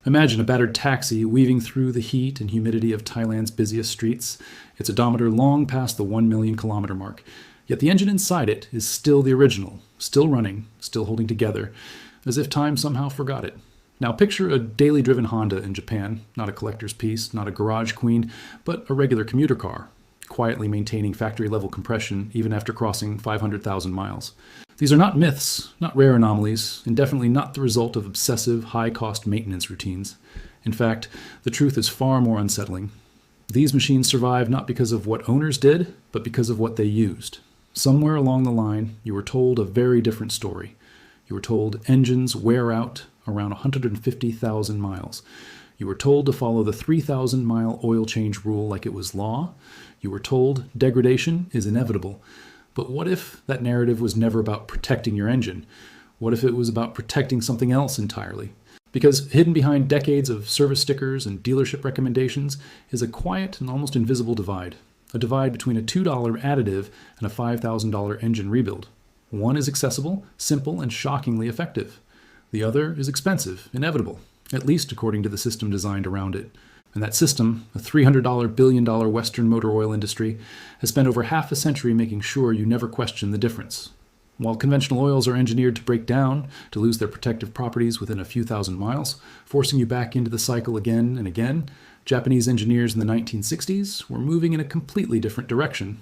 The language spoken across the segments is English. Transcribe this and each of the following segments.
Imagine a battered taxi weaving through the heat and humidity of Thailand's busiest streets, its odometer long past the 1 million kilometer mark. Yet the engine inside it is still the original, still running, still holding together, as if time somehow forgot it. Now picture a daily driven Honda in Japan, not a collector's piece, not a garage queen, but a regular commuter car, quietly maintaining factory-level compression even after crossing 500,000 miles. These are not myths, not rare anomalies, and definitely not the result of obsessive, high-cost maintenance routines. In fact, the truth is far more unsettling. These machines survive not because of what owners did, but because of what they used. Somewhere along the line, you were told a very different story. You were told engines wear out around 150,000 miles. You were told to follow the 3,000-mile oil change rule like it was law. You were told degradation is inevitable. But what if that narrative was never about protecting your engine? What if it was about protecting something else entirely? Because hidden behind decades of service stickers and dealership recommendations is a quiet and almost invisible divide. A divide between a $2 additive and a $5,000 engine rebuild. One is accessible, simple, and shockingly effective. The other is expensive, inevitable, at least according to the system designed around it. And that system, a $300 billion Western motor oil industry, has spent over half a century making sure you never question the difference. While conventional oils are engineered to break down, to lose their protective properties within a few thousand miles, forcing you back into the cycle again and again, Japanese engineers in the 1960s were moving in a completely different direction.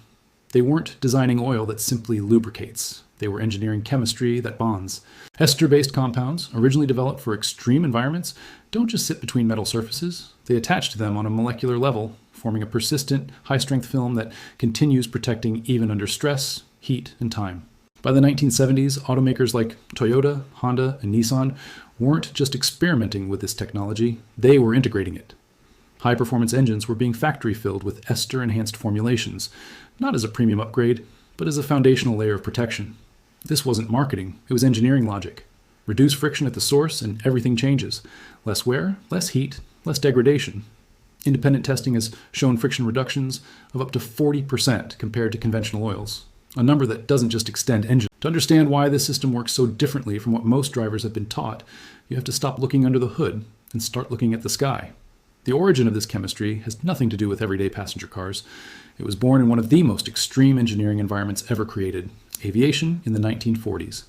They weren't designing oil that simply lubricates. They were engineering chemistry that bonds. Ester-based compounds, originally developed for extreme environments, don't just sit between metal surfaces. They attach to them on a molecular level, forming a persistent, high-strength film that continues protecting even under stress, heat, and time. By the 1970s, automakers like Toyota, Honda, and Nissan weren't just experimenting with this technology, they were integrating it. High-performance engines were being factory-filled with ester-enhanced formulations, not as a premium upgrade, but as a foundational layer of protection. This wasn't marketing, it was engineering logic. Reduce friction at the source and everything changes. Less wear, less heat, less degradation. Independent testing has shown friction reductions of up to 40% compared to conventional oils, a number that doesn't just extend engine. To understand why this system works so differently from what most drivers have been taught, you have to stop looking under the hood and start looking at the sky. The origin of this chemistry has nothing to do with everyday passenger cars. It was born in one of the most extreme engineering environments ever created, aviation in the 1940s.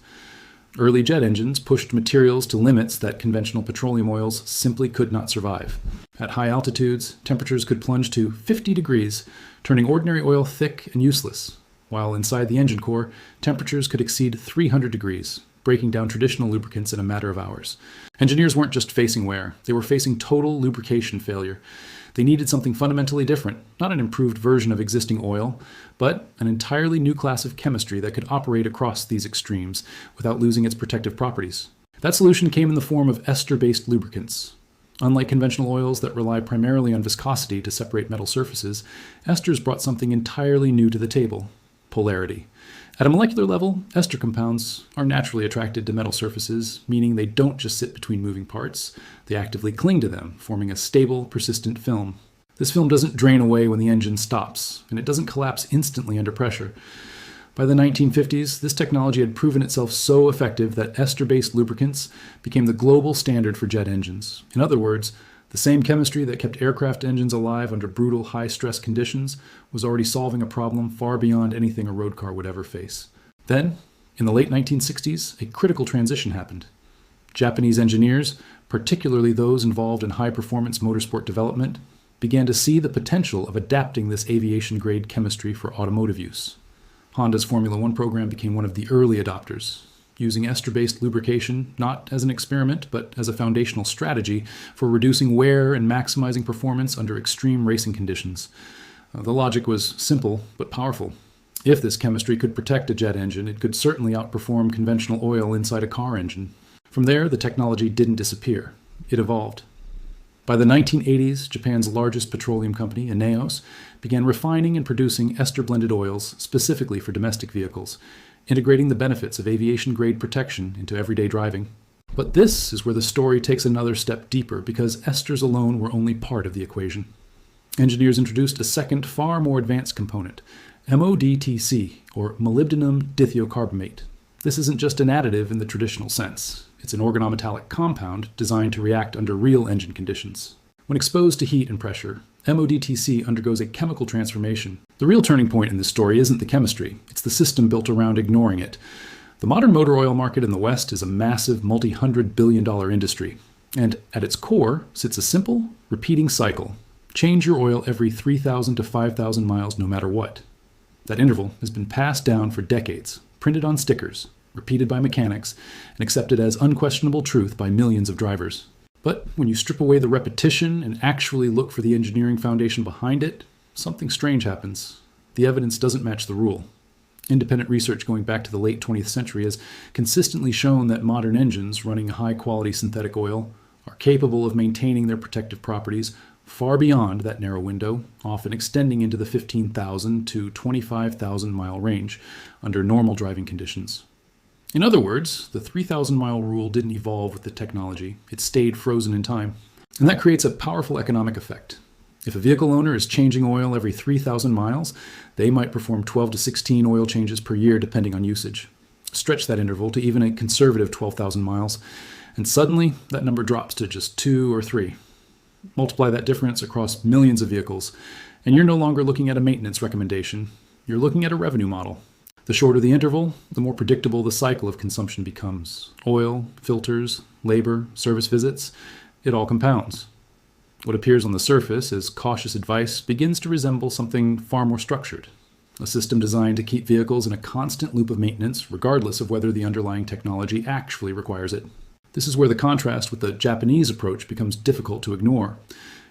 Early jet engines pushed materials to limits that conventional petroleum oils simply could not survive. At high altitudes, temperatures could plunge to 50 degrees, turning ordinary oil thick and useless, while inside the engine core, temperatures could exceed 300 degrees, breaking down traditional lubricants in a matter of hours. Engineers weren't just facing wear, they were facing total lubrication failure. They needed something fundamentally different, not an improved version of existing oil, but an entirely new class of chemistry that could operate across these extremes without losing its protective properties. That solution came in the form of ester-based lubricants. Unlike conventional oils that rely primarily on viscosity to separate metal surfaces, esters brought something entirely new to the table: polarity. At a molecular level, ester compounds are naturally attracted to metal surfaces, meaning they don't just sit between moving parts, they actively cling to them, forming a stable, persistent film. This film doesn't drain away when the engine stops, and it doesn't collapse instantly under pressure. By the 1950s, this technology had proven itself so effective that ester-based lubricants became the global standard for jet engines. In other words, the same chemistry that kept aircraft engines alive under brutal, high-stress conditions was already solving a problem far beyond anything a road car would ever face. Then, in the late 1960s, a critical transition happened. Japanese engineers, particularly those involved in high-performance motorsport development, began to see the potential of adapting this aviation-grade chemistry for automotive use. Honda's Formula One program became one of the early adopters, using ester-based lubrication not as an experiment, but as a foundational strategy for reducing wear and maximizing performance under extreme racing conditions. The logic was simple but powerful. If this chemistry could protect a jet engine, it could certainly outperform conventional oil inside a car engine. From there, the technology didn't disappear. It evolved. By the 1980s, Japan's largest petroleum company, INEOS, began refining and producing ester-blended oils specifically for domestic vehicles, integrating the benefits of aviation-grade protection into everyday driving. But this is where the story takes another step deeper, because esters alone were only part of the equation. Engineers introduced a second, far more advanced component, MoDTC, or molybdenum dithiocarbamate. This isn't just an additive in the traditional sense. It's an organometallic compound designed to react under real engine conditions. When exposed to heat and pressure, MoDTC undergoes a chemical transformation. The real turning point in this story isn't the chemistry, it's the system built around ignoring it. The modern motor oil market in the West is a massive multi-hundred-billion-dollar industry, and at its core sits a simple, repeating cycle. Change your oil every 3,000 to 5,000 miles no matter what. That interval has been passed down for decades, printed on stickers, repeated by mechanics, and accepted as unquestionable truth by millions of drivers. But when you strip away the repetition and actually look for the engineering foundation behind it, something strange happens. The evidence doesn't match the rule. Independent research going back to the late 20th century has consistently shown that modern engines running high-quality synthetic oil are capable of maintaining their protective properties far beyond that narrow window, often extending into the 15,000 to 25,000 mile range under normal driving conditions. In other words, the 3,000-mile rule didn't evolve with the technology. It stayed frozen in time. And that creates a powerful economic effect. If a vehicle owner is changing oil every 3,000 miles, they might perform 12 to 16 oil changes per year depending on usage. Stretch that interval to even a conservative 12,000 miles, and suddenly that number drops to just 2 or 3. Multiply that difference across millions of vehicles, and you're no longer looking at a maintenance recommendation. You're looking at a revenue model. The shorter the interval, the more predictable the cycle of consumption becomes. Oil, filters, labor, service visits, it all compounds. What appears on the surface as cautious advice begins to resemble something far more structured. A system designed to keep vehicles in a constant loop of maintenance, regardless of whether the underlying technology actually requires it. This is where the contrast with the Japanese approach becomes difficult to ignore.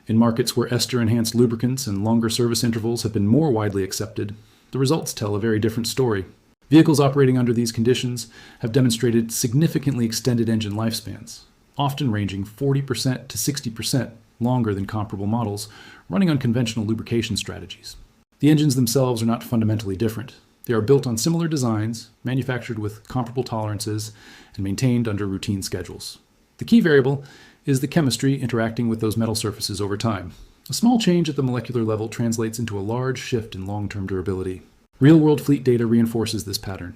In markets where Ester-enhanced lubricants and longer service intervals have been more widely accepted, the results tell a very different story. Vehicles operating under these conditions have demonstrated significantly extended engine lifespans, often ranging 40% to 60% longer than comparable models running on conventional lubrication strategies. The engines themselves are not fundamentally different. They are built on similar designs, manufactured with comparable tolerances, and maintained under routine schedules. The key variable is the chemistry interacting with those metal surfaces over time. A small change at the molecular level translates into a large shift in long-term durability. Real-world fleet data reinforces this pattern.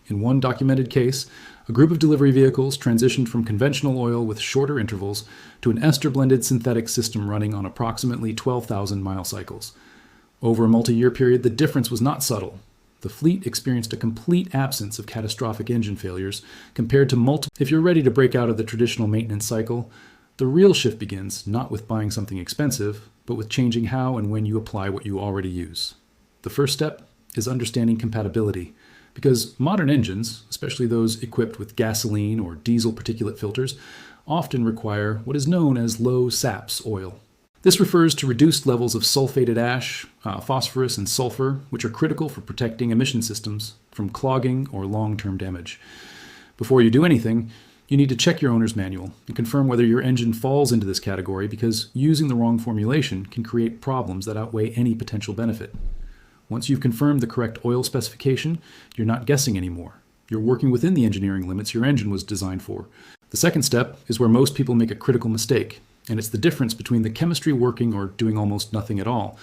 In one documented case, a group of delivery vehicles transitioned from conventional oil with shorter intervals to an ester-blended synthetic system running on approximately 12,000 mile cycles. Over a multi-year period, the difference was not subtle. The fleet experienced a complete absence of catastrophic engine failures compared to multiple. If you're ready to break out of the traditional maintenance cycle, the real shift begins not with buying something expensive, but with changing how and when you apply what you already use. The first step is understanding compatibility, because modern engines, especially those equipped with gasoline or diesel particulate filters, often require what is known as low SAPS oil. This refers to reduced levels of sulfated ash, phosphorus, and sulfur, which are critical for protecting emission systems from clogging or long-term damage. Before you do anything, you need to check your owner's manual and confirm whether your engine falls into this category, because using the wrong formulation can create problems that outweigh any potential benefit. Once you've confirmed the correct oil specification, you're not guessing anymore. You're working within the engineering limits your engine was designed for. The second step is where most people make a critical mistake, and it's the difference between the chemistry working or doing almost nothing at all.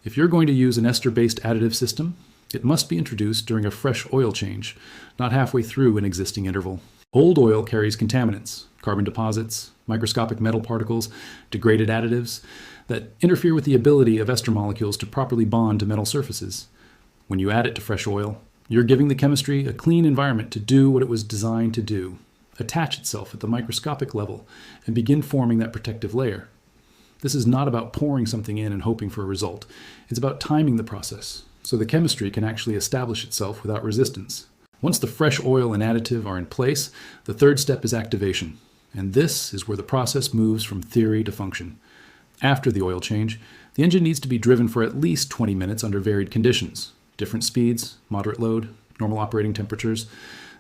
If you're going to use an ester-based additive system, it must be introduced during a fresh oil change, not halfway through an existing interval. Old oil carries contaminants, carbon deposits, microscopic metal particles, degraded additives that interfere with the ability of ester molecules to properly bond to metal surfaces. When you add it to fresh oil, you're giving the chemistry a clean environment to do what it was designed to do, attach itself at the microscopic level, and begin forming that protective layer. This is not about pouring something in and hoping for a result. It's about timing the process, so the chemistry can actually establish itself without resistance. Once the fresh oil and additive are in place, the third step is activation, and this is where the process moves from theory to function. After the oil change, the engine needs to be driven for at least 20 minutes under varied conditions, different speeds, moderate load, normal operating temperatures.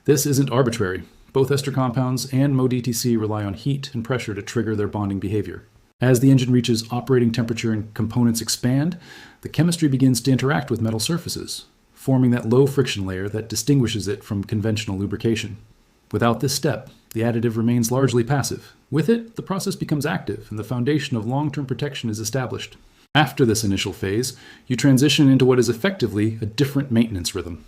This isn't arbitrary. Both ester compounds and MoDTC rely on heat and pressure to trigger their bonding behavior. As the engine reaches operating temperature and components expand, the chemistry begins to interact with metal surfaces, forming that low friction layer that distinguishes it from conventional lubrication. Without this step, the additive remains largely passive. With it, the process becomes active and the foundation of long-term protection is established. After this initial phase, you transition into what is effectively a different maintenance rhythm.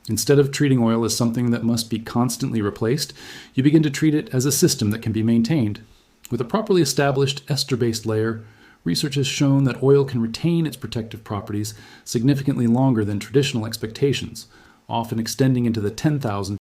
Instead of treating oil as something that must be constantly replaced, you begin to treat it as a system that can be maintained. With a properly established ester-based layer, research has shown that oil can retain its protective properties significantly longer than traditional expectations, often extending into the 10,000